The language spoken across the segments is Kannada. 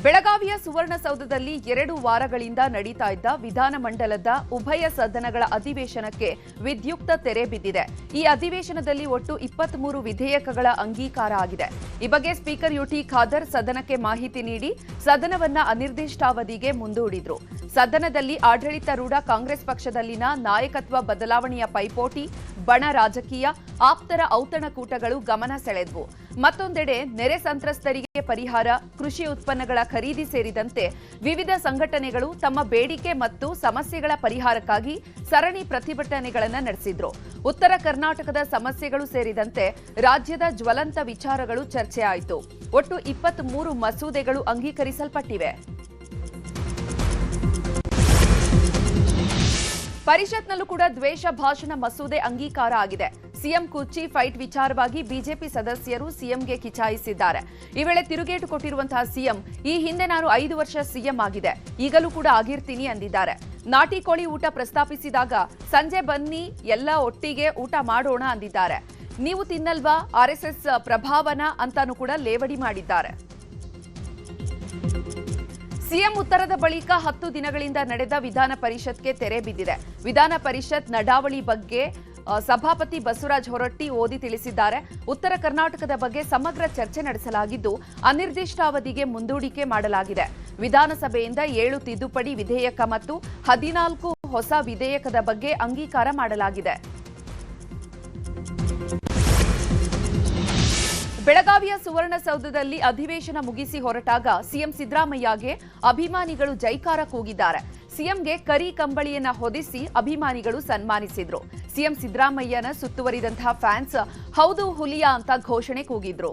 ಬೆಳಗಾವಿಯ ಸುವರ್ಣಸೌಧದಲ್ಲಿ 2 ವಾರಗಳಿಂದ ನಡೀತಾ ಇದ್ದ ವಿಧಾನಮಂಡಲದ ಉಭಯ ಸದನಗಳ ಅಧಿವೇಶನಕ್ಕೆ ವಿದ್ಯುಕ್ತ ತೆರೆ ಬಿದ್ದಿದೆ. ಈ ಅಧಿವೇಶನದಲ್ಲಿ ಒಟ್ಟು 23 ವಿಧೇಯಕಗಳ ಅಂಗೀಕಾರ ಆಗಿದೆ. ಈ ಬಗ್ಗೆ ಸ್ಪೀಕರ್ ಯುಟಿ ಖಾದರ್ ಸದನಕ್ಕೆ ಮಾಹಿತಿ ನೀಡಿ ಸದನವನ್ನ ಅನಿರ್ದಿಷ್ಟಾವಧಿಗೆ ಮುಂದೂಡಿದ್ರು. ಸದನದಲ್ಲಿ ಆಡಳಿತಾರೂಢ ಕಾಂಗ್ರೆಸ್ ಪಕ್ಷದಲ್ಲಿನ ನಾಯಕತ್ವ ಬದಲಾವಣೆಯ ಪೈಪೋಟಿ, ಬಣ ರಾಜಕೀಯ, ಆಪ್ತರ ಔತಣಕೂಟಗಳು ಗಮನ ಸೆಳೆದ್ವು. ಮತ್ತೊಂದೆಡೆ ನೆರೆ ಸಂತ್ರಸ್ತರಿಗೆ ಪರಿಹಾರ, ಕೃಷಿ ಉತ್ಪನ್ನಗಳ ಖರೀದಿ ಸೇರಿದಂತೆ ವಿವಿಧ ಸಂಘಟನೆಗಳು ತಮ್ಮ ಬೇಡಿಕೆ ಮತ್ತು ಸಮಸ್ಯೆಗಳ ಪರಿಹಾರಕ್ಕಾಗಿ ಸರಣಿ ಪ್ರತಿಭಟನೆಗಳನ್ನು ನಡೆಸಿದ್ರು. ಉತ್ತರ ಕರ್ನಾಟಕದ ಸಮಸ್ಯೆಗಳು ಸೇರಿದಂತೆ ರಾಜ್ಯದ ಜ್ವಲಂತ ವಿಚಾರಗಳು ಚರ್ಚೆ ಆಯಿತು. ಒಟ್ಟು 23 ಮಸೂದೆಗಳು ಅಂಗೀಕರಿಸಲ್ಪಟ್ಟಿವೆ. ಪರಿಷತ್ನಲ್ಲೂ ಕೂಡ ದ್ವೇಷ ಭಾಷಣ ಮಸೂದೆ ಅಂಗೀಕಾರ ಆಗಿದೆ. ಸಿಎಂ ಕುರ್ಚಿ ಫೈಟ್ ವಿಚಾರವಾಗಿ ಬಿಜೆಪಿ ಸದಸ್ಯರು ಸಿಎಂಗೆ ಕಿಚಾಯಿಸಿದ್ದಾರೆ. ಈ ವೇಳೆ ತಿರುಗೇಟು ಕೊಟ್ಟಿರುವಂತಹ ಸಿಎಂ, ಈ ಹಿಂದೆ ನಾನು 5 ವರ್ಷ ಸಿಎಂ ಆಗಿದೆ, ಈಗಲೂ ಕೂಡ ಆಗಿರ್ತೀನಿ ಅಂದಿದ್ದಾರೆ. ನಾಟಿ ಕೋಳಿ ಊಟ ಪ್ರಸ್ತಾಪಿಸಿದಾಗ ಸಂಜೆ ಬನ್ನಿ ಎಲ್ಲ ಒಟ್ಟಿಗೆ ಊಟ ಮಾಡೋಣ ಅಂದಿದ್ದಾರೆ. ನೀವು ತಿನ್ನಲ್ವಾ ಆರ್ಎಸ್ಎಸ್ ಪ್ರಭಾವನ ಅಂತಾನೂ ಕೂಡ ಲೇವಡಿ ಮಾಡಿದ್ದಾರೆ. ಸಿಎಂ ಉತ್ತರದ ಬಳಿಕ 10 ದಿನಗಳಿಂದ ನಡೆದ ವಿಧಾನ ಪರಿಷತ್ಗೆ ತೆರೆ ಬಿದ್ದಿದೆ. ವಿಧಾನ ಪರಿಷತ್ ನಡಾವಳಿ ಬಗ್ಗೆ ಸಭಾಪತಿ ಬಸವರಾಜ ಹೊರಟ್ಟಿ ಓದಿ ತಿಳಿಸಿದ್ದಾರೆ. ಉತ್ತರ ಕರ್ನಾಟಕದ ಬಗ್ಗೆ ಸಮಗ್ರ ಚರ್ಚೆ ನಡೆಸಲಾಗಿದ್ದು ಅನಿರ್ದಿಷ್ಟಾವಧಿಗೆ ಮುಂದೂಡಿಕೆ ಮಾಡಲಾಗಿದೆ. ವಿಧಾನಸಭೆಯಿಂದ 7 ತಿದ್ದುಪಡಿ ವಿಧೇಯಕ ಮತ್ತು 14 ಹೊಸ ವಿಧೇಯಕದ ಬಗ್ಗೆ ಅಂಗೀಕಾರ ಮಾಡಲಾಗಿದೆ. ಬೆಳಗಾವಿಯ ಸುವರ್ಣಸೌಧದಲ್ಲಿ ಅಧಿವೇಶನ ಮುಗಿಸಿ ಹೊರಟಾಗ ಸಿಎಂ ಸಿದ್ದರಾಮಯ್ಯಗೆ ಅಭಿಮಾನಿಗಳು ಜೈಕಾರ ಕೂಗಿದ್ದಾರೆ. ಸಿಎಂಗೆ ಕರಿ ಕಂಬಳಿಯನ್ನ ಹೊದಿಸಿ ಅಭಿಮಾನಿಗಳು ಸನ್ಮಾನಿಸಿದ್ರು. ಸಿಎಂ ಸಿದ್ದರಾಮಯ್ಯನ ಸುತ್ತುವರಿದಂತಹ ಫ್ಯಾನ್ಸ್ ಹೌದು ಹುಲಿಯಾ ಅಂತ ಘೋಷಣೆ ಕೂಗಿದ್ರು.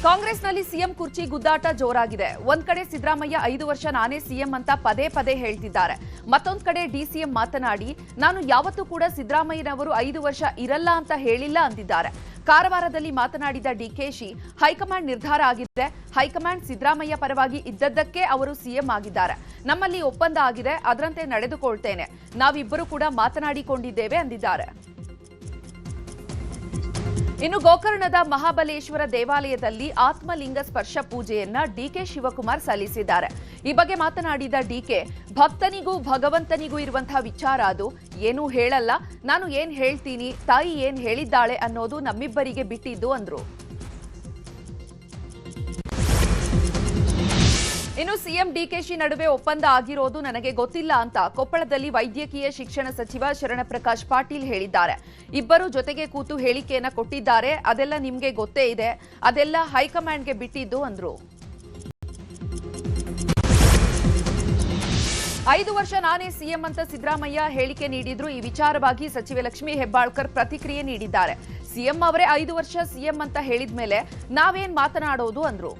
ಕಾಂಗ್ರೆಸ್ನಲ್ಲಿ ಸಿಎಂ ಕುರ್ಚಿ ಗುದ್ದಾಟ ಜೋರಾಗಿದೆ. ಒಂದ್ ಕಡೆ ಸಿದ್ದರಾಮಯ್ಯ 5 ವರ್ಷ ನಾನೇ ಸಿಎಂ ಅಂತ ಪದೇ ಪದೇ ಹೇಳ್ತಿದ್ದಾರೆ. ಮತ್ತೊಂದ್ ಕಡೆ ಡಿಸಿಎಂ ಮಾತನಾಡಿ ನಾನು ಯಾವತ್ತೂ ಕೂಡ ಸಿದ್ದರಾಮಯ್ಯನವರು 5 ವರ್ಷ ಇರಲ್ಲ ಅಂತ ಹೇಳಿಲ್ಲ ಅಂದಿದ್ದಾರೆ. ಕಾರವಾರದಲ್ಲಿ ಮಾತನಾಡಿದ ಡಿಕೆಶಿ, ಹೈಕಮಾಂಡ್ ನಿರ್ಧಾರ ಆಗಿದೆ, ಹೈಕಮಾಂಡ್ ಸಿದ್ದರಾಮಯ್ಯ ಪರವಾಗಿ ಇದ್ದದ್ದಕ್ಕೆ ಅವರು ಸಿಎಂ ಆಗಿದ್ದಾರೆ. ನಮ್ಮಲ್ಲಿ ಒಪ್ಪಂದ ಆಗಿದೆ, ಅದರಂತೆ ನಡೆದುಕೊಳ್ತೇನೆ, ನಾವಿಬ್ಬರು ಕೂಡ ಮಾತನಾಡಿಕೊಂಡಿದ್ದೇವೆ ಅಂದಿದ್ದಾರೆ. ಇನ್ನು ಗೋಕರ್ಣದ ಮಹಾಬಲೇಶ್ವರ ದೇವಾಲಯದಲ್ಲಿ ಆತ್ಮಲಿಂಗ ಸ್ಪರ್ಶ ಪೂಜೆಯನ್ನ ಡಿಕೆ ಶಿವಕುಮಾರ್ ಸಲ್ಲಿಸಿದ್ದಾರೆ. ಈ ಬಗ್ಗೆ ಮಾತನಾಡಿದ ಡಿಕೆ, ಭಕ್ತನಿಗೂ ಭಗವಂತನಿಗೂ ಇರುವಂತಹ ವಿಚಾರ ಅದು, ಏನೂ ಹೇಳಲ್ಲ, ನಾನು ಏನ್ ಹೇಳ್ತೀನಿ, ತಾಯಿ ಏನ್ ಹೇಳಿದ್ದಾಳೆ ಅನ್ನೋದು ನಮ್ಮಿಬ್ಬರಿಗೆ ಬಿಟ್ಟಿದ್ದು ಅಂದ್ರು. ಇನ್ನು ಸಿಎಂ ಡಿಕೆಶಿ ನಡುವೆ ಒಪ್ಪಂದ ಆಗಿರೋದು ನನಗೆ ಗೊತ್ತಿಲ್ಲ ಅಂತ ಕೊಪ್ಪಳದಲ್ಲಿ ವೈದ್ಯಕೀಯ ಶಿಕ್ಷಣ ಸಚಿವ ಶರಣಪ್ರಕಾಶ್ ಪಾಟೀಲ್ ಹೇಳಿದ್ದಾರೆ. ಇಬ್ಬರು ಜೊತೆಗೆ ಕೂತು ಹೇಳಿಕೆಯನ್ನ ಕೊಟ್ಟಿದ್ದಾರೆ, ಅದೆಲ್ಲ ನಿಮ್ಗೆ ಗೊತ್ತೇ ಇದೆ, ಅದೆಲ್ಲ ಹೈಕಮಾಂಡ್ಗೆ ಬಿಟ್ಟಿದ್ದು ಅಂದ್ರು. 5 ವರ್ಷ ನಾನೇ ಸಿಎಂ ಅಂತ ಸಿದ್ದರಾಮಯ್ಯ ಹೇಳಿಕೆ ನೀಡಿದ್ರು. ಈ ವಿಚಾರವಾಗಿ ಸಚಿವೆ ಲಕ್ಷ್ಮೀ ಹೆಬ್ಬಾಳ್ಕರ್ ಪ್ರತಿಕ್ರಿಯೆ ನೀಡಿದ್ದಾರೆ. ಸಿಎಂ ಅವರೇ 5 ವರ್ಷ ಸಿಎಂ ಅಂತ ಹೇಳಿದ ಮೇಲೆ ನಾವೇನ್ ಮಾತನಾಡೋದು ಅಂದ್ರು.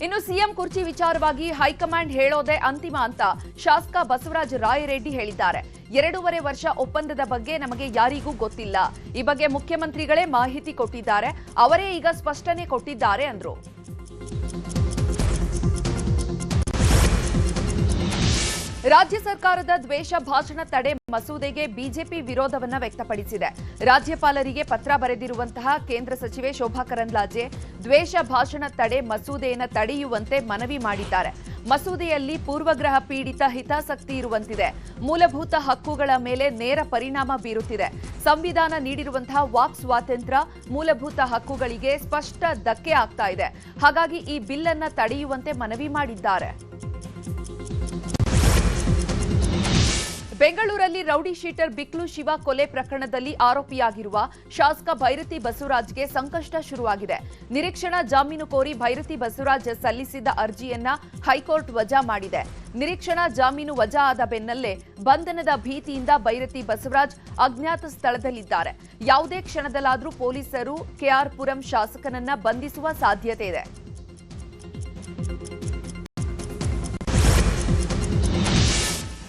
ಇನ್ನು ಸಿಎಂ ಕುರ್ಚಿ ವಿಚಾರವಾಗಿ ಹೈಕಮಾಂಡ್ ಹೇಳೋದೇ ಅಂತಿಮ ಅಂತ ಶಾಸಕ ಬಸವರಾಜ ರಾಯರೆಡ್ಡಿ ಹೇಳಿದ್ದಾರೆ. 2.5 ವರ್ಷ ಒಪ್ಪಂದದ ಬಗ್ಗೆ ನಮಗೆ ಯಾರಿಗೂ ಗೊತ್ತಿಲ್ಲ. ಈ ಬಗ್ಗೆ ಮುಖ್ಯಮಂತ್ರಿಗಳೇ ಮಾಹಿತಿ ಕೊಟ್ಟಿದ್ದಾರೆ, ಅವರೇ ಈಗ ಸ್ಪಷ್ಟನೆ ಕೊಟ್ಟಿದ್ದಾರೆ ಅಂದ್ರು. ರಾಜ್ಯ ಸರ್ಕಾರದ ದ್ವೇಷ ಭಾಷಣ ತಡೆ ಮಸೂದೆಗೆ ಬಿಜೆಪಿ ವಿರೋಧವನ್ನ ವ್ಯಕ್ತಪಡಿಸಿದೆ. ರಾಜ್ಯಪಾಲರಿಗೆ ಪತ್ರ ಬರೆದಿರುವಂತಹ ಕೇಂದ್ರ ಸಚಿವೆ ಶೋಭಾ ಕರಂದ್ಲಾಜೆ ದ್ವೇಷ ಭಾಷಣ ತಡೆ ಮಸೂದೆಯನ್ನು ತಡೆಯುವಂತೆ ಮನವಿ ಮಾಡಿದ್ದಾರೆ. ಮಸೂದೆಯಲ್ಲಿ ಪೂರ್ವಗ್ರಹ ಪೀಡಿತ ಹಿತಾಸಕ್ತಿ ಇರುವಂತಿದೆ, ಮೂಲಭೂತ ಹಕ್ಕುಗಳ ಮೇಲೆ ನೇರ ಪರಿಣಾಮ ಬೀರುತ್ತಿದೆ, ಸಂವಿಧಾನ ನೀಡಿರುವಂತಹ ವಾಕ್ ಸ್ವಾತಂತ್ರ್ಯ, ಮೂಲಭೂತ ಹಕ್ಕುಗಳಿಗೆ ಸ್ಪಷ್ಟ ಧಕ್ಕೆ ಆಗ್ತಾ ಇದೆ. ಹಾಗಾಗಿ ಈ ಬಿಲ್ ಅನ್ನು ತಡೆಯುವಂತೆ ಮನವಿ ಮಾಡಿದ್ದಾರೆ. ಬೆಂಗಳೂರಲ್ಲಿ ರೌಡಿ ಶೀಟರ್ ಬಿಕ್ಲು ಶಿವ ಕೊಲೆ ಪ್ರಕರಣದಲ್ಲಿ ಆರೋಪಿಯಾಗಿರುವ ಶಾಸಕ ಭೈರತಿ ಬಸವರಾಜ್ಗೆ ಸಂಕಷ್ಟ ಶುರುವಾಗಿದೆ. ನಿರೀಕ್ಷಣಾ ಜಾಮೀನು ಕೋರಿ ಭೈರತಿ ಬಸವರಾಜ್ ಸಲ್ಲಿಸಿದ್ದ ಅರ್ಜಿಯನ್ನ ಹೈಕೋರ್ಟ್ ವಜಾ ಮಾಡಿದೆ. ನಿರೀಕ್ಷಣಾ ಜಾಮೀನು ವಜಾ ಆದ ಬೆನ್ನಲ್ಲೇ ಬಂಧನದ ಭೀತಿಯಿಂದ ಭೈರತಿ ಬಸವರಾಜ್ ಅಜ್ಞಾತ ಸ್ಥಳದಲ್ಲಿದ್ದಾರೆ. ಯಾವುದೇ ಕ್ಷಣದಲ್ಲಾದರೂ ಪೊಲೀಸರು ಕೆಆರ್ ಪುರಂ ಶಾಸಕನನ್ನ ಬಂಧಿಸುವ ಸಾಧ್ಯತೆ ಇದೆ.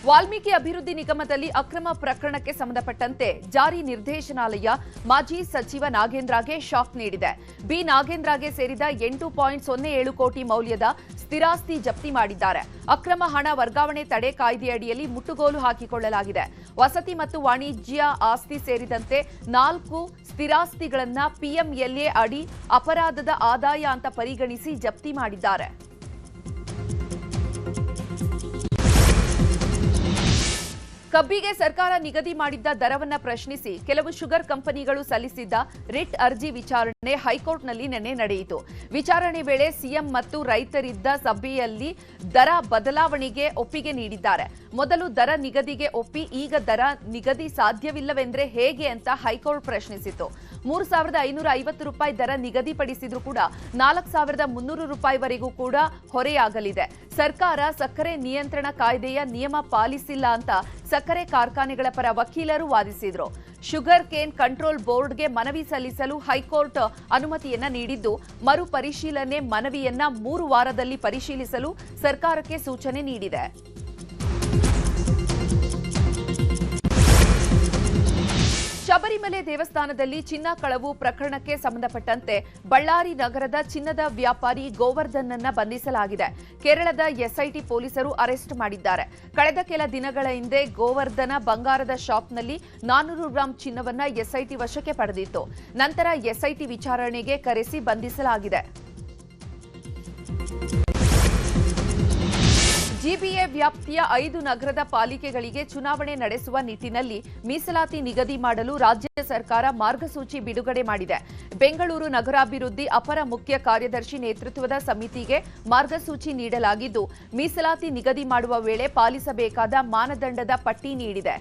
ವಾಲ್ಮೀಕಿ ಅಭಿವೃದ್ಧಿ ನಿಗಮದಲ್ಲಿ ಅಕ್ರಮ ಪ್ರಕರಣಕ್ಕೆ ಸಂಬಂಧಪಟ್ಟಂತೆ ಜಾರಿ ನಿರ್ದೇಶನಾಲಯ ಮಾಜಿ ಸಚಿವ ನಾಗೇಂದ್ರಗೆ ಶಾಕ್ ನೀಡಿದೆ. ಬಿ ನಾಗೇಂದ್ರಗೆ ಸೇರಿದ 8.07 ಕೋಟಿ ಮೌಲ್ಯದ ಸ್ಥಿರಾಸ್ತಿ ಜಪ್ತಿ ಮಾಡಿದ್ದಾರೆ. ಅಕ್ರಮ ಹಣ ವರ್ಗಾವಣೆ ತಡೆ ಕಾಯ್ದೆಯಡಿಯಲ್ಲಿ ಮುಟ್ಟುಗೋಲು ಹಾಕಿಕೊಳ್ಳಲಾಗಿದೆ. ವಸತಿ ಮತ್ತು ವಾಣಿಜ್ಯ ಆಸ್ತಿ ಸೇರಿದಂತೆ 4 ಸ್ಥಿರಾಸ್ತಿಗಳನ್ನು ಪಿಎಂಎಲ್ಎ ಅಡಿ ಅಪರಾಧದ ಆದಾಯ ಅಂತ ಪರಿಗಣಿಸಿ ಜಪ್ತಿ ಮಾಡಿದ್ದಾರೆ. ಕಬ್ಬಿಗೆ ಸರ್ಕಾರ ನಿಗದಿ ಮಾಡಿದ್ದ ದರವನ್ನ ಪ್ರಶ್ನಿಸಿ ಕೆಲವು ಶುಗರ್ ಕಂಪನಿಗಳು ಸಲ್ಲಿಸಿದ್ದ ರಿಟ್ ಅರ್ಜಿ ವಿಚಾರಣೆ ಹೈಕೋರ್ಟ್ನಲ್ಲಿ ನಿನ್ನೆ ನಡೆಯಿತು. ವಿಚಾರಣೆ ವೇಳೆ ಸಿಎಂ ಮತ್ತು ರೈತರಿದ್ದ ಸಭೆಯಲ್ಲಿ ದರ ಬದಲಾವಣೆಗೆ ಒಪ್ಪಿಗೆ ನೀಡಿದ್ದಾರೆ. ಮೊದಲು ದರ ನಿಗದಿಗೆ ಒಪ್ಪಿ ಈಗ ದರ ನಿಗದಿ ಸಾಧ್ಯವಿಲ್ಲವೆಂದ್ರೆ ಹೇಗೆ ಅಂತ ಹೈಕೋರ್ಟ್ ಪ್ರಶ್ನಿಸಿತು. 3,550 ರೂಪಾಯಿ ದರ ನಿಗದಿಪಡಿಸಿದ್ರೂ ಕೂಡ 4,300 ರೂಪಾಯಿವರೆಗೂ ಕೂಡ ಹೊರೆಯಾಗಲಿದೆ. ಸರ್ಕಾರ ಸಕ್ಕರೆ ನಿಯಂತ್ರಣ ಕಾಯ್ದೆಯ ನಿಯಮ ಪಾಲಿಸಿಲ್ಲ ಅಂತ ಸಕ್ಕರೆ ಕಾರ್ಖಾನೆಗಳ ಪರ ವಕೀಲರು ವಾದಿಸಿದ್ರು. ಶುಗರ್ ಕೇನ್ ಕಂಟ್ರೋಲ್ ಬೋರ್ಡ್ಗೆ ಮನವಿ ಸಲ್ಲಿಸಲು ಹೈಕೋರ್ಟ್ ಅನುಮತಿಯನ್ನ ನೀಡಿದ್ದು, ಮರು ಪರಿಶೀಲನೆ ಮನವಿಯನ್ನ 3 ವಾರದಲ್ಲಿ ಪರಿಶೀಲಿಸಲು ಸರ್ಕಾರಕ್ಕೆ ಸೂಚನೆ ನೀಡಿದೆ. ಶಬರಿಮಲೆ ದೇವಸ್ಥಾನದಲ್ಲಿ ಚಿನ್ನ ಕಳವು ಪ್ರಕರಣಕ್ಕೆ ಸಂಬಂಧಪಟ್ಟಂತೆ ಬಳ್ಳಾರಿ ನಗರದ ಚಿನ್ನದ ವ್ಯಾಪಾರಿ ಗೋವರ್ಧನ್ ಬಂಧಿಸಲಾಗಿದೆ. ಕೇರಳದ ಎಸ್ಐಟಿ ಪೊಲೀಸರು ಅರೆಸ್ಟ್ ಮಾಡಿದ್ದಾರೆ. ಕಳೆದ ಕೆಲ ದಿನಗಳ ಹಿಂದೆ ಗೋವರ್ಧನ ಬಂಗಾರದ ಶಾಪ್ನಲ್ಲಿ 400 ಗ್ರಾಂ ಚಿನ್ನವನ್ನ ಎಸ್ಐಟಿ ವಶಕ್ಕೆ ಪಡೆದಿತ್ತು. ನಂತರ ಎಸ್ಐಟಿ ವಿಚಾರಣೆಗೆ ಕರೆಸಿ ಬಂಧಿಸಲಾಗಿದೆ. ಜಿಬಿಎ ವ್ಯಾಪ್ತಿಯ 5 ನಗರದ ಪಾಲಿಕೆಗಳಿಗೆ ಚುನಾವಣೆ ನಡೆಸುವ ನಿಟ್ಟಿನಲ್ಲಿ ಮೀಸಲಾತಿ ನಿಗದಿ ಮಾಡಲು ರಾಜ್ಯ ಸರ್ಕಾರ ಮಾರ್ಗಸೂಚಿ ಬಿಡುಗಡೆ ಮಾಡಿದೆ. ಬೆಂಗಳೂರು ನಗರಾಭಿವೃದ್ಧಿ ಅಪರ ಮುಖ್ಯ ಕಾರ್ಯದರ್ಶಿ ನೇತೃತ್ವದ ಸಮಿತಿಗೆ ಮಾರ್ಗಸೂಚಿ ನೀಡಲಾಗಿದ್ದು, ಮೀಸಲಾತಿ ನಿಗದಿ ಮಾಡುವ ವೇಳೆ ಪಾಲಿಸಬೇಕಾದ ಮಾನದಂಡದ ಪಟ್ಟಿ ನೀಡಿದೆ.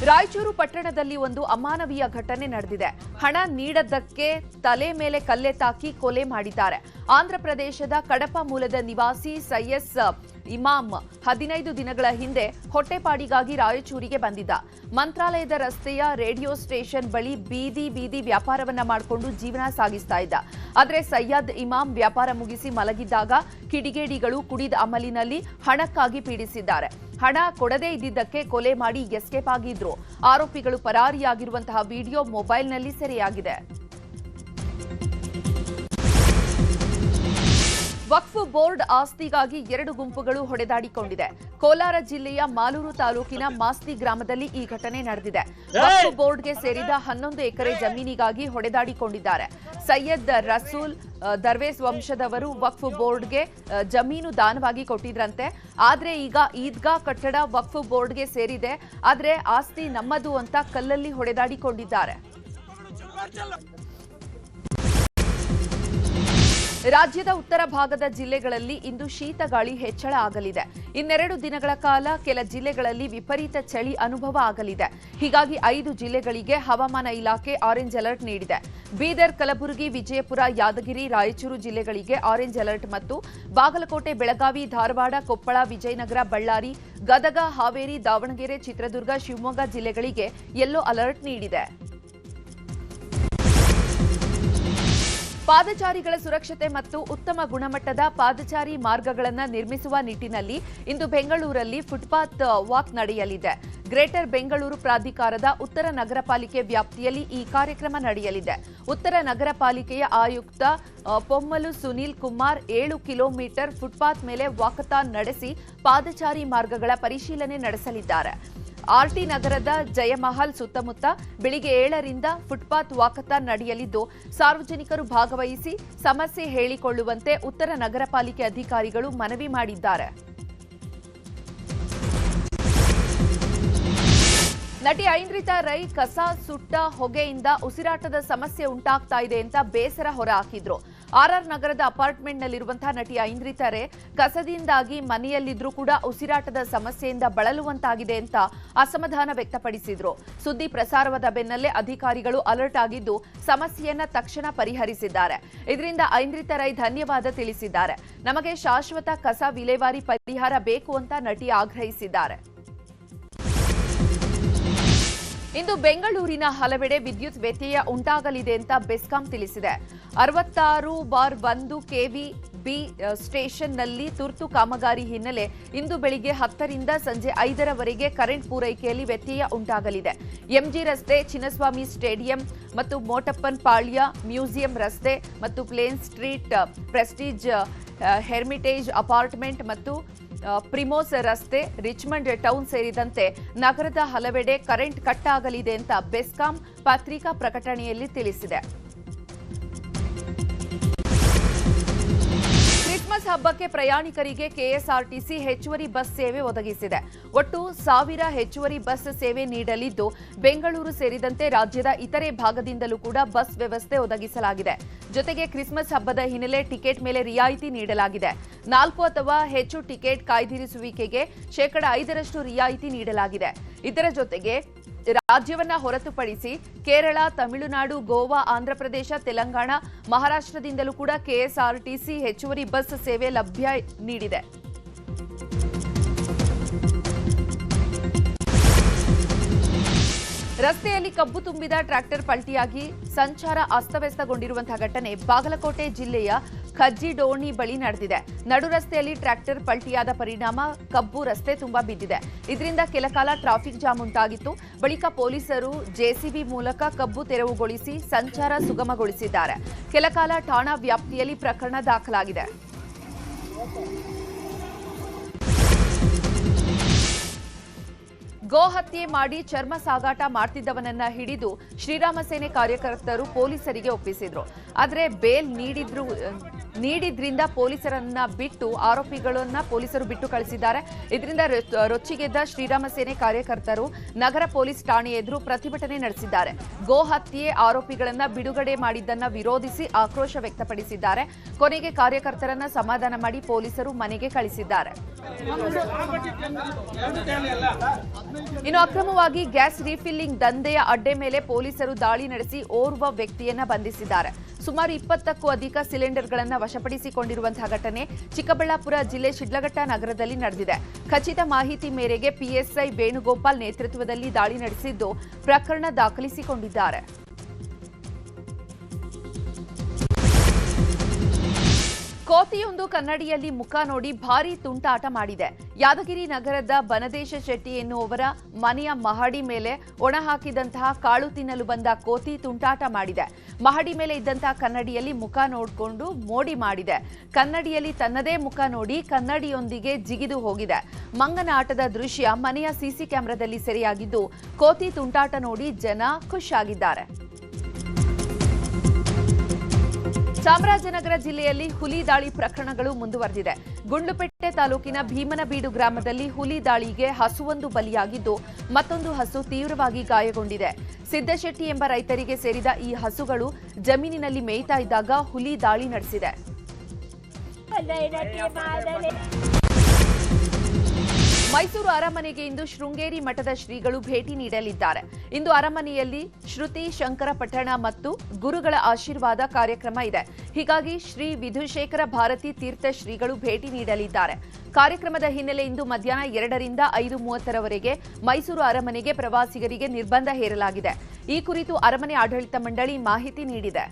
ರಾಯಚೂರು ಪಟ್ಟಣದಲ್ಲಿ ಒಂದು ಅಮಾನವೀಯ ಘಟನೆ ನಡೆದಿದೆ. ಹಣ ನೀಡದ್ದಕ್ಕೆ ತಲೆ ಮೇಲೆ ಕಲ್ಲೆತ್ತಾಕಿ ಕೊಲೆ ಮಾಡಿದ್ದಾರೆ. ಆಂಧ್ರಪ್ರದೇಶದ ಕಡಪ ಮೂಲದ ನಿವಾಸಿ ಸೈಯಸ್ ಇಮಾಮ್ 15 ದಿನಗಳ ಹಿಂದೆ ಹೊಟ್ಟೆಪಾಡಿಗಾಗಿ ರಾಯಚೂರಿಗೆ ಬಂದಿದ್ದ. ಮಂತ್ರಾಲಯದ ರಸ್ತೆಯ ರೇಡಿಯೋ ಸ್ಟೇಷನ್ ಬಳಿ ಬೀದಿ ವ್ಯಾಪಾರವನ್ನ ಮಾಡಿಕೊಂಡು ಜೀವನ ಸಾಗಿಸ್ತಾ ಇದ್ದ. ಆದರೆ ಸಯ್ಯದ್ ಇಮಾಮ್ ವ್ಯಾಪಾರ ಮುಗಿಸಿ ಮಲಗಿದ್ದಾಗ ಕಿಡಿಗೇಡಿಗಳು ಕುಡಿದ ಅಮಲಿನಲ್ಲಿ ಹಣಕ್ಕಾಗಿ ಪೀಡಿಸಿದ್ದಾರೆ. ಹಣ ಕೊಡದೇ ಇದ್ದಿದ್ದಕ್ಕೆ ಕೊಲೆ ಮಾಡಿ ಎಸ್ಕೇಪ್ ಆಗಿದ್ರು. ಆರೋಪಿಗಳು ಪರಾರಿಯಾಗಿರುವಂತಹ ವಿಡಿಯೋ ಮೊಬೈಲ್ನಲ್ಲಿ ಸೆರೆಯಾಗಿದೆ. ವಕ್ಫ್ ಬೋರ್ಡ್ ಆಸ್ತಿಗಾಗಿ 2 ಗುಂಪುಗಳು ಹೊಡೆದಾಡಿಕೊಂಡಿದೆ. ಕೋಲಾರ ಜಿಲ್ಲೆಯ ಮಾಲೂರು ತಾಲೂಕಿನ ಮಾಸ್ತಿ ಗ್ರಾಮದಲ್ಲಿ ಈ ಘಟನೆ ನಡೆದಿದೆ. ವಕ್ಫ್ ಬೋರ್ಡ್ಗೆ ಸೇರಿದ 11 ಎಕರೆ ಜಮೀನಿಗಾಗಿ ಹೊಡೆದಾಡಿಕೊಂಡಿದ್ದಾರೆ. ಸೈಯದ್ ರಸೂಲ್ ದರ್ವೇಸ್ ವಂಶದವರು ವಕ್ಫ್ ಬೋರ್ಡ್ಗೆ ಜಮೀನು ದಾನವಾಗಿ ಕೊಟ್ಟಿದ್ರಂತೆ. ಆದ್ರೆ ಈಗ ಈದ್ಗಾ ಕಟ್ಟಡ ವಕ್ಫ್ ಬೋರ್ಡ್ಗೆ ಸೇರಿದೆ. ಆದ್ರೆ ಆಸ್ತಿ ನಮ್ಮದು ಅಂತ ಕಲ್ಲಲ್ಲಿ ಹೊಡೆದಾಡಿಕೊಂಡಿದ್ದಾರೆ. ರಾಜ್ಯದ ಉತ್ತರ ಭಾಗದ ಜಿಲ್ಲೆಗಳಲ್ಲಿ ಇಂದು ಶೀತ ಗಾಳಿ ಹೆಚ್ಚಳ ಆಗಲಿದೆ. ಇನ್ನೆರಡು ದಿನಗಳ ಕಾಲ ಕೆಲ ಜಿಲ್ಲೆಗಳಲ್ಲಿ ವಿಪರೀತ ಚಳಿ ಅನುಭವ ಆಗಲಿದೆ. ಹೀಗಾಗಿ 5 ಜಿಲ್ಲೆಗಳಿಗೆ ಹವಾಮಾನ ಇಲಾಖೆ ಆರೆಂಜ್ ಅಲರ್ಟ್ ನೀಡಿದೆ. ಬೀದರ್, ಕಲಬುರಗಿ, ವಿಜಯಪುರ, ಯಾದಗಿರಿ, ರಾಯಚೂರು ಜಿಲ್ಲೆಗಳಿಗೆ ಆರೆಂಜ್ ಅಲರ್ಟ್ ಮತ್ತು ಬಾಗಲಕೋಟೆ, ಬೆಳಗಾವಿ, ಧಾರವಾಡ, ಕೊಪ್ಪಳ, ವಿಜಯನಗರ, ಬಳ್ಳಾರಿ, ಗದಗ, ಹಾವೇರಿ, ದಾವಣಗೆರೆ, ಚಿತ್ರದುರ್ಗ, ಶಿವಮೊಗ್ಗ ಜಿಲ್ಲೆಗಳಿಗೆ ಯೆಲ್ಲೋ ಅಲರ್ಟ್ ನೀಡಿದೆ. ಪಾದಚಾರಿಗಳ ಸುರಕ್ಷತೆ ಮತ್ತು ಉತ್ತಮ ಗುಣಮಟ್ಟದ ಪಾದಚಾರಿ ಮಾರ್ಗಗಳನ್ನು ನಿರ್ಮಿಸುವ ನಿಟ್ಟಿನಲ್ಲಿ ಇಂದು ಬೆಂಗಳೂರಲ್ಲಿ ಫುಟ್ಪಾತ್ ವಾಕ್ ನಡೆಯಲಿದೆ. ಗ್ರೇಟರ್ ಬೆಂಗಳೂರು ಪ್ರಾಧಿಕಾರದ ಉತ್ತರ ನಗರ ಪಾಲಿಕೆ ವ್ಯಾಪ್ತಿಯಲ್ಲಿ ಈ ಕಾರ್ಯಕ್ರಮ ನಡೆಯಲಿದೆ. ಉತ್ತರ ನಗರ ಪಾಲಿಕೆಯ ಆಯುಕ್ತ ಪೊಮ್ಮಲು ಸುನೀಲ್ ಕುಮಾರ್ 7 ಕಿಲೋಮೀಟರ್ ಫುಟ್ಪಾತ್ ಮೇಲೆ ವಾಕಥಾನ್ ನಡೆಸಿ ಪಾದಚಾರಿ ಮಾರ್ಗಗಳ ಪರಿಶೀಲನೆ ನಡೆಸಲಿದ್ದಾರೆ. ಆರ್ಟಿ ನಗರದ ಜಯಮಹಲ್ ಸುತ್ತಮುತ್ತ ಬೆಳಿಗ್ಗೆ 7ರಿಂದ ಫುಟ್ಪಾತ್ ವಾಕಥಾನ್ ನಡೆಯಲಿದ್ದು, ಸಾರ್ವಜನಿಕರು ಭಾಗವಹಿಸಿ ಸಮಸ್ಯೆ ಹೇಳಿಕೊಳ್ಳುವಂತೆ ಉತ್ತರ ನಗರ ಪಾಲಿಕೆ ಅಧಿಕಾರಿಗಳು ಮನವಿ ಮಾಡಿದ್ದಾರೆ. ನಟಿ ಐಂದ್ರಿತಾ ರೈ ಕಸ ಸುಟ್ಟ ಹೊಗೆಯಿಂದ ಉಸಿರಾಟದ ಸಮಸ್ಯೆ ಉಂಟಾಗ್ತಾ ಇದೆ ಅಂತ ಬೇಸರ ಹೊರಹಾಕಿದ್ರು. ಆರ್ಆರ್ ನಗರದ ಅಪಾರ್ಟ್ಮೆಂಟ್ನಲ್ಲಿರುವಂತಹ ನಟಿ ಐಂದ್ರಿತಾ ರೈ ಕಸದಿಂದಾಗಿ ಮನೆಯಲ್ಲಿದ್ರೂ ಕೂಡ ಉಸಿರಾಟದ ಸಮಸ್ಯೆಯಿಂದ ಬಳಲುವಂತಾಗಿದೆ ಅಂತ ಅಸಮಾಧಾನ ವ್ಯಕ್ತಪಡಿಸಿದ್ರು. ಸುದ್ದಿ ಪ್ರಸಾರವಾದ ಬೆನ್ನಲ್ಲೇ ಅಧಿಕಾರಿಗಳು ಅಲರ್ಟ್ ಆಗಿದ್ದು ಸಮಸ್ಯೆಯನ್ನ ತಕ್ಷಣ ಪರಿಹರಿಸಿದ್ದಾರೆ. ಇದರಿಂದ ಐಂದ್ರಿತಾ ರೈ ಧನ್ಯವಾದ ತಿಳಿಸಿದ್ದಾರೆ. ನಮಗೆ ಶಾಶ್ವತ ಕಸ ವಿಲೇವಾರಿ ಪರಿಹಾರ ಬೇಕು ಅಂತ ನಟಿ ಆಗ್ರಹಿಸಿದ್ದಾರೆ. ಇಂದು ಬೆಂಗಳೂರಿನ ಹಲವೆಡೆ ವಿದ್ಯುತ್ ವ್ಯತ್ಯಯ ಉಂಟಾಗಲಿದೆ ಅಂತ ಬೆಸ್ಕಾಂ ತಿಳಿಸಿದೆ. 66/1 ಕೆವಿ ಬಿ ಸ್ಟೇಷನ್ನಲ್ಲಿ ತುರ್ತು ಕಾಮಗಾರಿ ಹಿನ್ನೆಲೆ ಇಂದು ಬೆಳಿಗ್ಗೆ 10 ರಿಂದ ಸಂಜೆ 5ರವರೆಗೆ ಕರೆಂಟ್ ಪೂರೈಕೆಯಲ್ಲಿ ವ್ಯತ್ಯಯ ಉಂಟಾಗಲಿದೆ. ಎಂಜಿ ರಸ್ತೆ, ಚಿನ್ನಸ್ವಾಮಿ ಸ್ಟೇಡಿಯಂ ಮತ್ತು ಮೋಟಪ್ಪನ್ ಪಾಳ್ಯ, ಮ್ಯೂಸಿಯಂ ರಸ್ತೆ ಮತ್ತು ಪ್ಲೇನ್ ಸ್ಟ್ರೀಟ್, ಪ್ರೆಸ್ಟೀಜ್ ಹೆರ್ಮಿಟೇಜ್ ಅಪಾರ್ಟ್ಮೆಂಟ್ ಮತ್ತು ಪ್ರಿಮೋಸ್ ರಸ್ತೆ, ರಿಚ್ಮಂಡ್ ಟೌನ್ ಸೇರಿದಂತೆ ನಗರದ ಹಲವೆಡೆ ಕರೆಂಟ್ ಕಟ್ ಆಗಲಿದೆ ಅಂತ ಬೆಸ್ಕಾಂ ಪತ್ರಿಕಾ ಪ್ರಕಟಣೆಯಲ್ಲಿ ತಿಳಿಸಿದೆ. ಕ್ರಿಸ್ಮಸ್ ಹಬ್ಬಕ್ಕೆ ಪ್ರಯಾಣಿಕರಿಗೆ ಕೆಎಸ್ಆರ್ಟಿಸಿ ಹೆಚ್ಚುವರಿ ಬಸ್ ಸೇವೆ ಒದಗಿಸಿದೆ. ಒಟ್ಟು 1000 ಹೆಚ್ಚುವರಿ ಬಸ್ ಸೇವೆ ನೀಡಲಿದ್ದು, ಬೆಂಗಳೂರು ಸೇರಿದಂತೆ ರಾಜ್ಯದ ಇತರೆ ಭಾಗದಿಂದಲೂ ಕೂಡ ಬಸ್ ವ್ಯವಸ್ಥೆ ಒದಗಿಸಲಾಗಿದೆ. ಜೊತೆಗೆ ಕ್ರಿಸ್ಮಸ್ ಹಬ್ಬದ ಹಿನ್ನೆಲೆ ಟಿಕೆಟ್ ಮೇಲೆ ರಿಯಾಯಿತಿ ನೀಡಲಾಗಿದೆ. 4 ಅಥವಾ ಹೆಚ್ಚು ಟಿಕೆಟ್ ಕಾಯ್ದಿರಿಸುವಿಕೆಗೆ 5% ರಿಯಾಯಿತಿ ನೀಡಲಾಗಿದೆ. ಇದರ ಜೊತೆಗೆ ರಾಜ್ಯವನ್ನ ಹೊರತುಪಡಿಸಿ ಕೇರಳ, ತಮಿಳುನಾಡು, ಗೋವಾ, ಆಂಧ್ರಪ್ರದೇಶ, ತೆಲಂಗಾಣ, ಮಹಾರಾಷ್ಟ್ರದಿಂದಲೂ ಕೂಡ ಕೆಎಸ್ಆರ್ಟಿಸಿ ಹೆಚ್ಚುವರಿ ಬಸ್ ಸೇವೆ ಲಭ್ಯ ನೀಡಿದೆ. ರಸ್ತೆಯಲ್ಲಿ ಕಬ್ಬು ತುಂಬಿದ ಟ್ರ್ಯಾಕ್ಟರ್ ಪಲ್ಟಿಯಾಗಿ ಸಂಚಾರ ಅಸ್ತವ್ಯಸ್ತಗೊಂಡಿರುವಂತಹ ಘಟನೆ ಬಾಗಲಕೋಟೆ ಜಿಲ್ಲೆಯ ಕಜ್ಜಿಡೋಣಿ ಬಳಿ ನಡೆದಿದೆ. ನಡು ರಸ್ತೆಯಲ್ಲಿ ಟ್ರ್ಯಾಕ್ಟರ್ ಪಲ್ಟಿಯಾದ ಪರಿಣಾಮ ಕಬ್ಬು ರಸ್ತೆ ತುಂಬಾ ಬಿದ್ದಿದೆ. ಇದರಿಂದ ಕೆಲಕಾಲ ಟ್ರಾಫಿಕ್ ಜಾಮ್ ಉಂಟಾಗಿತ್ತು. ಬಳಿಕ ಪೊಲೀಸರು ಜೆಸಿಬಿ ಮೂಲಕ ಕಬ್ಬು ತೆರವುಗೊಳಿಸಿ ಸಂಚಾರ ಸುಗಮಗೊಳಿಸಿದ್ದಾರೆ. ಕೆಲಕಾಲ ಠಾಣಾ ವ್ಯಾಪ್ತಿಯಲ್ಲಿ ಪ್ರಕರಣ ದಾಖಲಾಗಿದೆ. ಗೋ ಹತ್ಯೆ ಮಾಡಿ ಚರ್ಮ ಸಾಗಾಟ ಮಾಡ್ತಿದ್ದವನನ್ನ ಹಿಡಿದು ಶ್ರೀರಾಮ ಸೇನೆ ಕಾರ್ಯಕರ್ತರು ಪೊಲೀಸರಿಗೆ ಒಪ್ಪಿಸಿದ್ರು. ಆದರೆ ಬೇಲ್ ನೀಡಿದ್ರಿಂದ ಪೊಲೀಸರನ್ನ ಬಿಟ್ಟು ಆರೋಪಿಗಳನ್ನ ಪೊಲೀಸರು ಬಿಟ್ಟು ಕಳಿಸಿದ್ದಾರೆ. ಇದರಿಂದ ರೊಚ್ಚಿಗೆದ್ದ ಶ್ರೀರಾಮ ಸೇನೆ ಕಾರ್ಯಕರ್ತರು ನಗರ ಪೊಲೀಸ್ ಠಾಣೆ ಎದುರು ಪ್ರತಿಭಟನೆ ನಡೆಸಿದ್ದಾರೆ. ಗೋ ಹತ್ಯೆ ಆರೋಪಿಗಳನ್ನ ಬಿಡುಗಡೆ ಮಾಡಿದ್ದನ್ನ ವಿರೋಧಿಸಿ ಆಕ್ರೋಶ ವ್ಯಕ್ತಪಡಿಸಿದ್ದಾರೆ. ಕೊನೆಗೆ ಕಾರ್ಯಕರ್ತರನ್ನ ಸಮಾಧಾನ ಮಾಡಿ ಪೊಲೀಸರು ಮನೆಗೆ ಕಳಿಸಿದ್ದಾರೆ. ಇನ್ನು ಅಕ್ರಮವಾಗಿ ಗ್ಯಾಸ್ ರೀಫಿಲ್ಲಿಂಗ್ ದಂಧೆಯ ಅಡ್ಡೆ ಮೇಲೆ ಪೊಲೀಸರು ದಾಳಿ ನಡೆಸಿ ಓರ್ವ ವ್ಯಕ್ತಿಯನ್ನ ಬಂಧಿಸಿದ್ದಾರೆ. ಸುಮಾರು 20ಕ್ಕೂ ಅಧಿಕ ಸಿಲಿಂಡರ್ಗಳನ್ನು ವಶಪಡಿಸಿಕೊಂಡಿರುವಂತಹ ಘಟನೆ ಚಿಕ್ಕಬಳ್ಳಾಪುರ ಜಿಲ್ಲೆ ಶಿಡ್ಲಘಟ್ಟ ನಗರದಲ್ಲಿ ನಡೆದಿದೆ. ಖಚಿತ ಮಾಹಿತಿ ಮೇರೆಗೆ ಪಿಎಸ್ಐ ವೇಣುಗೋಪಾಲ್ ನೇತೃತ್ವದಲ್ಲಿ ದಾಳಿ ನಡೆಸಿದ್ದು ಪ್ರಕರಣ ದಾಖಲಿಸಿಕೊಂಡಿದ್ದಾರೆ. ಕೋತಿಯೊಂದು ಕನ್ನಡಿಯಲ್ಲಿ ಮುಖ ನೋಡಿ ಭಾರೀ ತುಂಟಾಟ ಮಾಡಿದೆ. ಯಾದಗಿರಿ ನಗರದ ಬನದೇಶ ಶೆಟ್ಟಿ ಎನ್ನುವವರ ಮನೆಯ ಮಹಡಿ ಮೇಲೆ ಒಣ ಹಾಕಿದಂತಹ ಕಾಳು ತಿನ್ನಲು ಬಂದ ಕೋತಿ ತುಂಟಾಟ ಮಾಡಿದೆ. ಮಹಡಿ ಮೇಲೆ ಇದ್ದಂತಹ ಕನ್ನಡಿಯಲ್ಲಿ ಮುಖ ನೋಡಿಕೊಂಡು ಮೋಡಿ ಮಾಡಿದೆ. ಕನ್ನಡಿಯಲ್ಲಿ ತನ್ನದೇ ಮುಖ ನೋಡಿ ಕನ್ನಡಿಯೊಂದಿಗೆ ಜಿಗಿದು ಹೋಗಿದೆ. ಮಂಗನ ಆಟದ ದೃಶ್ಯ ಮನೆಯ ಸಿಸಿ ಕ್ಯಾಮೆರಾದಲ್ಲಿ ಸೆರೆಯಾಗಿದ್ದು, ಕೋತಿ ತುಂಟಾಟ ನೋಡಿ ಜನ ಖುಷಿಯಾಗಿದ್ದಾರೆ. ಚಾಮರಾಜನಗರ ಜಿಲ್ಲೆಯಲ್ಲಿ ಹುಲಿ ದಾಳಿ ಪ್ರಕರಣಗಳು ಮುಂದುವರೆದಿದೆ. ಗುಂಡ್ಲುಪೇಟೆ ತಾಲೂಕಿನ ಭೀಮನಬೀಡು ಗ್ರಾಮದಲ್ಲಿ ಹುಲಿ ದಾಳಿಗೆ ಹಸುವೊಂದು ಬಲಿಯಾಗಿದ್ದು, ಮತ್ತೊಂದು ಹಸು ತೀವ್ರವಾಗಿ ಗಾಯಗೊಂಡಿದೆ. ಸಿದ್ದಶೆಟ್ಟಿ ಎಂಬ ರೈತರಿಗೆ ಸೇರಿದ ಈ ಹಸುಗಳು ಜಮೀನಿನಲ್ಲಿ ಮೇಯ್ತಾ ಇದ್ದಾಗ ಹುಲಿ ದಾಳಿ ನಡೆಸಿದೆ. ಮೈಸೂರು ಅರಮನೆಗೆ ಇಂದು ಶೃಂಗೇರಿ ಮಠದ ಶ್ರೀಗಳು ಭೇಟಿ ನೀಡಲಿದ್ದಾರೆ. ಇಂದು ಅರಮನೆಯಲ್ಲಿ ಶ್ರುತಿ ಶಂಕರ ಪಠಣ ಮತ್ತು ಗುರುಗಳ ಆಶೀರ್ವಾದ ಕಾರ್ಯಕ್ರಮ ಇದೆ. ಹೀಗಾಗಿ ಶ್ರೀ ವಿಧುಶೇಖರ ಭಾರತಿ ತೀರ್ಥ ಶ್ರೀಗಳು ಭೇಟಿ ನೀಡಲಿದ್ದಾರೆ. ಕಾರ್ಯಕ್ರಮದ ಹಿನ್ನೆಲೆ ಇಂದು ಮಧ್ಯಾಹ್ನ 2 ರಿಂದ 5:30ರವರೆಗೆ ಮೈಸೂರು ಅರಮನೆಗೆ ಪ್ರವಾಸಿಗರಿಗೆ ನಿರ್ಬಂಧ ಹೇರಲಾಗಿದೆ. ಈ ಕುರಿತು ಅರಮನೆ ಆಡಳಿತ ಮಂಡಳಿ ಮಾಹಿತಿ ನೀಡಿದೆ.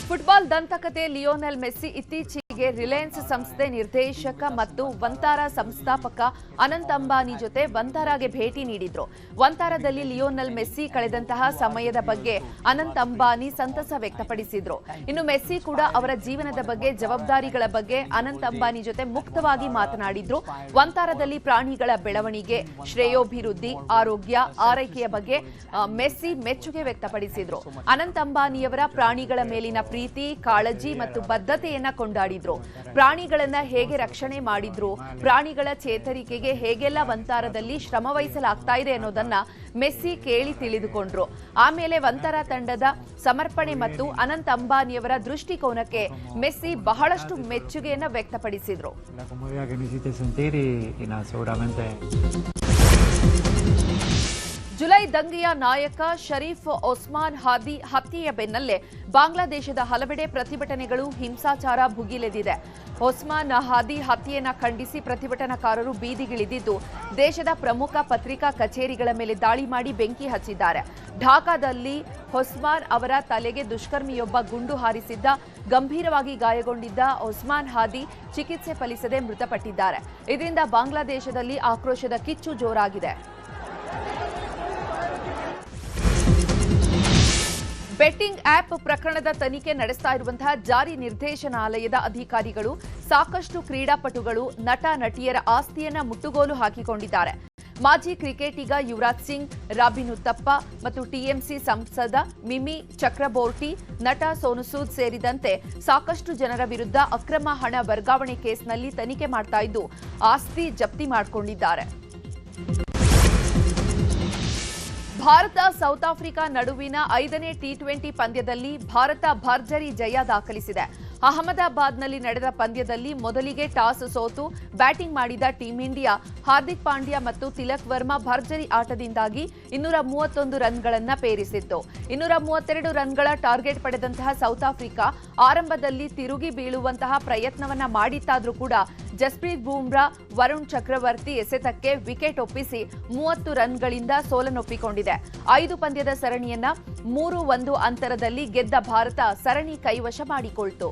ಫುಟ್ಬಾಲ್ ದಂತಕತೆ ಲಿಯೋನೆಲ್ ಮೆಸ್ಸಿ ಇತ್ತೀಚೆಗೆ ರಿಲಯನ್ಸ್ ಸಂಸ್ಥೆ ನಿರ್ದೇಶಕ ಮತ್ತು ವಂತಾರ ಸಂಸ್ಥಾಪಕ ಅನಂತ್ ಅಂಬಾನಿ ಜೊತೆ ವಂತಾರಾಗೆ ಭೇಟಿ ನೀಡಿದ್ರು. ವಂತಾರದಲ್ಲಿ ಲಿಯೋನೆಲ್ ಮೆಸ್ಸಿ ಕಳೆದಂತಹ ಸಮಯದ ಬಗ್ಗೆ ಅನಂತ್ ಅಂಬಾನಿ ಸಂತಸ ವ್ಯಕ್ತಪಡಿಸಿದ್ರು. ಇನ್ನು ಮೆಸ್ಸಿ ಕೂಡ ಅವರ ಜೀವನದ ಬಗ್ಗೆ, ಜವಾಬ್ದಾರಿಗಳ ಬಗ್ಗೆ ಅನಂತ್ ಅಂಬಾನಿ ಜೊತೆ ಮುಕ್ತವಾಗಿ ಮಾತನಾಡಿದ್ರು. ವಂತಾರದಲ್ಲಿ ಪ್ರಾಣಿಗಳ ಬೆಳವಣಿಗೆ, ಶ್ರೇಯೋಭಿವೃದ್ಧಿ, ಆರೋಗ್ಯ, ಆರೈಕೆಯ ಬಗ್ಗೆ ಮೆಸ್ಸಿ ಮೆಚ್ಚುಗೆ ವ್ಯಕ್ತಪಡಿಸಿದ್ರು. ಅನಂತ್ ಅಂಬಾನಿಯವರ ಪ್ರಾಣಿಗಳ ಮೇಲಿನ ಪ್ರೀತಿ, ಕಾಳಜಿ ಮತ್ತು ಬದ್ಧತೆಯನ್ನ ಕೊಂಡಾಡಿದ್ರು. ಪ್ರಾಣಿಗಳನ್ನ ಹೇಗೆ ರಕ್ಷಣೆ ಮಾಡಿದ್ರು, ಪ್ರಾಣಿಗಳ ಚೇತರಿಕೆಗೆ ಹೇಗೆಲ್ಲ ವಂತಾರದಲ್ಲಿ ಶ್ರಮ ವಹಿಸಲಾಗ್ತಾ ಇದೆ ಅನ್ನೋದನ್ನ ಮೆಸ್ಸಿ ಕೇಳಿ ತಿಳಿದುಕೊಂಡ್ರು. ಆಮೇಲೆ ವಂತಾರ ತಂಡದ ಸಮರ್ಪಣೆ ಮತ್ತು ಅನಂತ್ ಅಂಬಾನಿಯವರ ದೃಷ್ಟಿಕೋನಕ್ಕೆ ಮೆಸ್ಸಿ ಬಹಳಷ್ಟು ಮೆಚ್ಚುಗೆಯನ್ನ ವ್ಯಕ್ತಪಡಿಸಿದ್ರು. ಜುಲೈ ದಂಗೆಯ ನಾಯಕ ಶರೀಫ್ ಒಸ್ಮಾನ್ ಹಾದಿ ಹತ್ಯೆಯ ಬೆನ್ನಲ್ಲೇ ಬಾಂಗ್ಲಾದೇಶದ ಹಲವೆಡೆ ಪ್ರತಿಭಟನೆಗಳು ಹಿಂಸಾಚಾರ ಭುಗಿಲೆದಿದೆ. ಒಸ್ಮಾನ್ ಹಾದಿ ಹತ್ಯೆಯನ್ನು ಖಂಡಿಸಿ ಪ್ರತಿಭಟನಾಕಾರರು ಬೀದಿಗಿಳಿದಿದ್ದು ದೇಶದ ಪ್ರಮುಖ ಪತ್ರಿಕಾ ಕಚೇರಿಗಳ ಮೇಲೆ ದಾಳಿ ಮಾಡಿ ಬೆಂಕಿ ಹಚ್ಚಿದ್ದಾರೆ. ಢಾಕಾದಲ್ಲಿ ಒಸ್ಮಾನ್ ಅವರ ತಲೆಗೆ ದುಷ್ಕರ್ಮಿಯೊಬ್ಬ ಗುಂಡು ಹಾರಿಸಿದ್ದ. ಗಂಭೀರವಾಗಿ ಗಾಯಗೊಂಡಿದ್ದ ಒಸ್ಮಾನ್ ಹಾದಿ ಚಿಕಿತ್ಸೆ ಫಲಿಸದೆ ಮೃತಪಟ್ಟಿದ್ದಾರೆ. ಇದರಿಂದ ಬಾಂಗ್ಲಾದೇಶದಲ್ಲಿ ಆಕ್ರೋಶದ ಕಿಚ್ಚು ಜೋರಾಗಿದೆ. ಬೆಟ್ಟಿಂಗ್ ಆಪ್ ಪ್ರಕರಣದ ತನಿಖೆ ನಡೆಸ್ತಾ ಇರುವಂತಹ ಜಾರಿ ನಿರ್ದೇಶನಾಲಯದ ಅಧಿಕಾರಿಗಳು ಸಾಕಷ್ಟು ಕ್ರೀಡಾಪಟುಗಳು, ನಟ ನಟಿಯರ ಆಸ್ತಿಯನ್ನ ಮುಟ್ಟುಗೋಲು ಹಾಕಿಕೊಂಡಿದ್ದಾರೆ. ಮಾಜಿ ಕ್ರಿಕೆಟಿಗ ಯುವರಾಜ್ ಸಿಂಗ್, ರಾಬಿನ್ ಉತ್ತಪ್ಪ ಮತ್ತು ಟಿಎಂಸಿ ಸಂಸದ ಮಿಮಿ ಚಕ್ರಬೋರ್ಟಿ, ನಟ ಸೋನು ಸೂದ್ ಸೇರಿದಂತೆ ಸಾಕಷ್ಟು ಜನರ ವಿರುದ್ಧ ಅಕ್ರಮ ಹಣ ವರ್ಗಾವಣೆ ಕೇಸ್ನಲ್ಲಿ ತನಿಖೆ ಮಾಡ್ತಾ ಇದ್ದು ಆಸ್ತಿ ಜಪ್ತಿ ಮಾಡಿಕೊಂಡಿದ್ದಾರೆ. ಭಾರತ ಸೌತ್ ಆಫ್ರಿಕಾ ನಡುವಿನ 5ನೇ ಟಿ20 ಪಂದ್ಯದಲ್ಲಿ ಭಾರತ ಭರ್ಜರಿ ಜಯ ದಾಖಲಿಸಿದೆ. ಅಹಮದಾಬಾದ್ನಲ್ಲಿ ನಡೆದ ಪಂದ್ಯದಲ್ಲಿ ಮೊದಲಿಗೆ ಟಾಸ್ ಸೋತು ಬ್ಯಾಟಿಂಗ್ ಮಾಡಿದ ಟೀಂ ಇಂಡಿಯಾ ಹಾರ್ದಿಕ್ ಪಾಂಡ್ಯ ಮತ್ತು ತಿಲಕ್ ವರ್ಮಾ ಭರ್ಜರಿ ಆಟದಿಂದಾಗಿ 231 ರನ್ಗಳನ್ನು ಪೇರಿಸಿತ್ತು. 232 ರನ್ಗಳ ಟಾರ್ಗೆಟ್ ಪಡೆದಂತಹ ಸೌತ್ ಆಫ್ರಿಕಾ ಆರಂಭದಲ್ಲಿ ತಿರುಗಿ ಬೀಳುವಂತಹ ಪ್ರಯತ್ನವನ್ನ ಮಾಡಿತ್ತಾದ್ರೂ ಕೂಡ ಜಸ್ಪ್ರೀತ್ ಬೂಮ್ರಾ, ವರುಣ್ ಚಕ್ರವರ್ತಿ ಎಸೆತಕ್ಕೆ ವಿಕೆಟ್ ಒಪ್ಪಿಸಿ 30 ರನ್ಗಳಿಂದ ಸೋಲನ್ನೊಪ್ಪಿಕೊಂಡಿದೆ. 5 ಪಂದ್ಯದ ಸರಣಿಯನ್ನ 3-1 ಅಂತರದಲ್ಲಿ ಗೆದ್ದ ಭಾರತ ಸರಣಿ ಕೈವಶ ಮಾಡಿಕೊಳ್ತು.